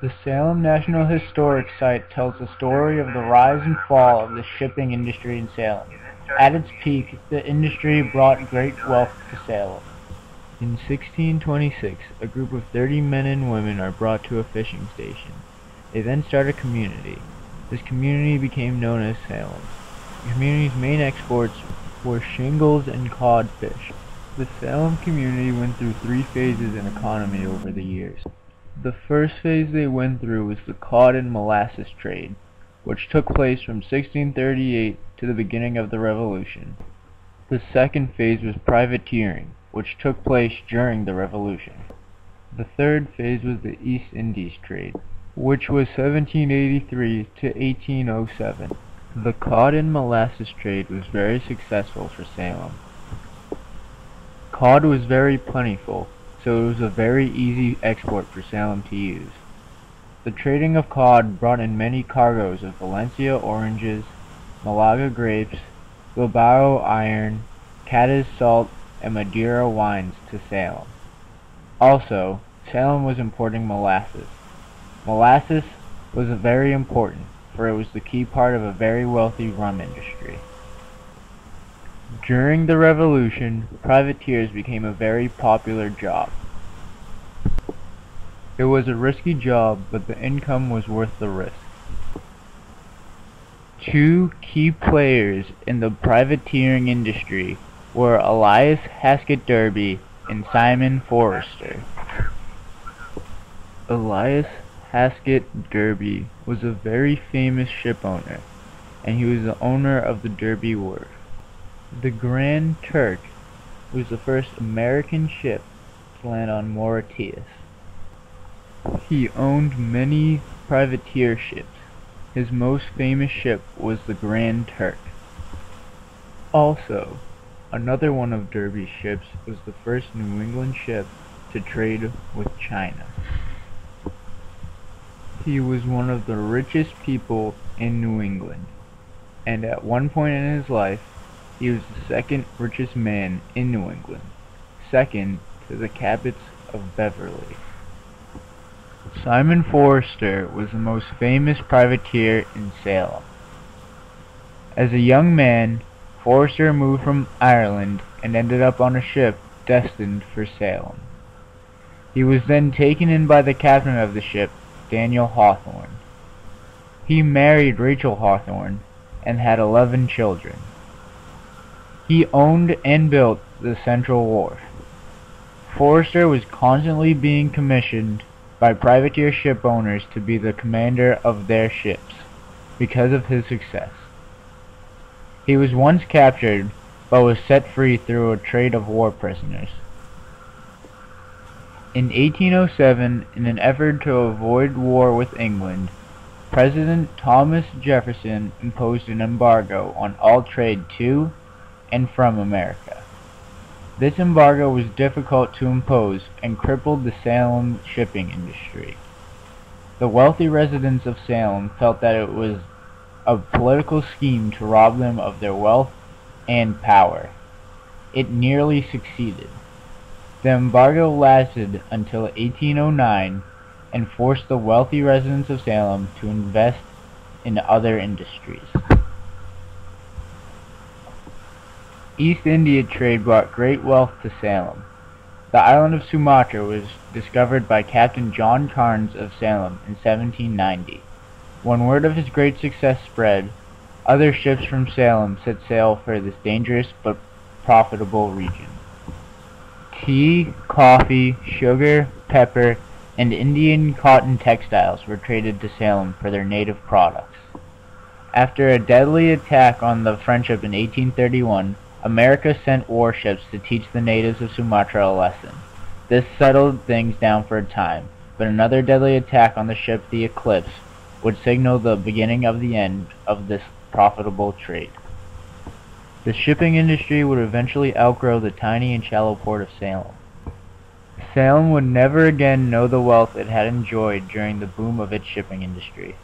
The Salem National Historic Site tells the story of the rise and fall of the shipping industry in Salem. At its peak, the industry brought great wealth to Salem. In 1626, a group of 30 men and women are brought to a fishing station. They then start a community. This community became known as Salem. The community's main exports were shingles and codfish. The Salem community went through 3 phases in economy over the years. The first phase they went through was the cod and molasses trade, which took place from 1638 to the beginning of the Revolution. The second phase was privateering, which took place during the Revolution. The third phase was the East Indies trade, which was 1783 to 1807. The cod and molasses trade was very successful for Salem. Cod was very plentiful, so it was a very easy export for Salem to use. The trading of cod brought in many cargoes of Valencia oranges, Malaga grapes, Bilbao iron, Cadiz salt, and Madeira wines to Salem. Also, Salem was importing molasses. Molasses was very important, for it was the key part of a very wealthy rum industry. During the Revolution, privateers became a very popular job. It was a risky job, but the income was worth the risk. 2 key players in the privateering industry were Elias Haskett Derby and Simon Forrester. Elias Haskett Derby was a very famous ship owner, and he was the owner of the Derby Wharf. The Grand Turk was the first American ship to land on Mauritius. He owned many privateer ships. His most famous ship was the Grand Turk. Also, another one of Derby's ships was the first New England ship to trade with China. He was one of the richest people in New England, and at one point in his life, he was the second richest man in New England, second to the Cabots of Beverly. Simon Forrester was the most famous privateer in Salem. As a young man, Forrester moved from Ireland and ended up on a ship destined for Salem. He was then taken in by the captain of the ship, Daniel Hawthorne. He married Rachel Hawthorne and had 11 children. He owned and built the Central Wharf. Forrester was constantly being commissioned by privateer ship owners to be the commander of their ships because of his success. He was once captured, but was set free through a trade of war prisoners. In 1807, in an effort to avoid war with England, President Thomas Jefferson imposed an embargo on all trade to and from America. This embargo was difficult to impose and crippled the Salem shipping industry. The wealthy residents of Salem felt that it was a political scheme to rob them of their wealth and power. It nearly succeeded. The embargo lasted until 1809 and forced the wealthy residents of Salem to invest in other industries. East India trade brought great wealth to Salem. The island of Sumatra was discovered by Captain John Carnes of Salem in 1790. When word of his great success spread, other ships from Salem set sail for this dangerous but profitable region. Tea, coffee, sugar, pepper, and Indian cotton textiles were traded to Salem for their native products. After a deadly attack on the Friendship in 1831, America sent warships to teach the natives of Sumatra a lesson. This settled things down for a time, but another deadly attack on the ship the Eclipse would signal the beginning of the end of this profitable trade. The shipping industry would eventually outgrow the tiny and shallow port of Salem. Salem would never again know the wealth it had enjoyed during the boom of its shipping industry.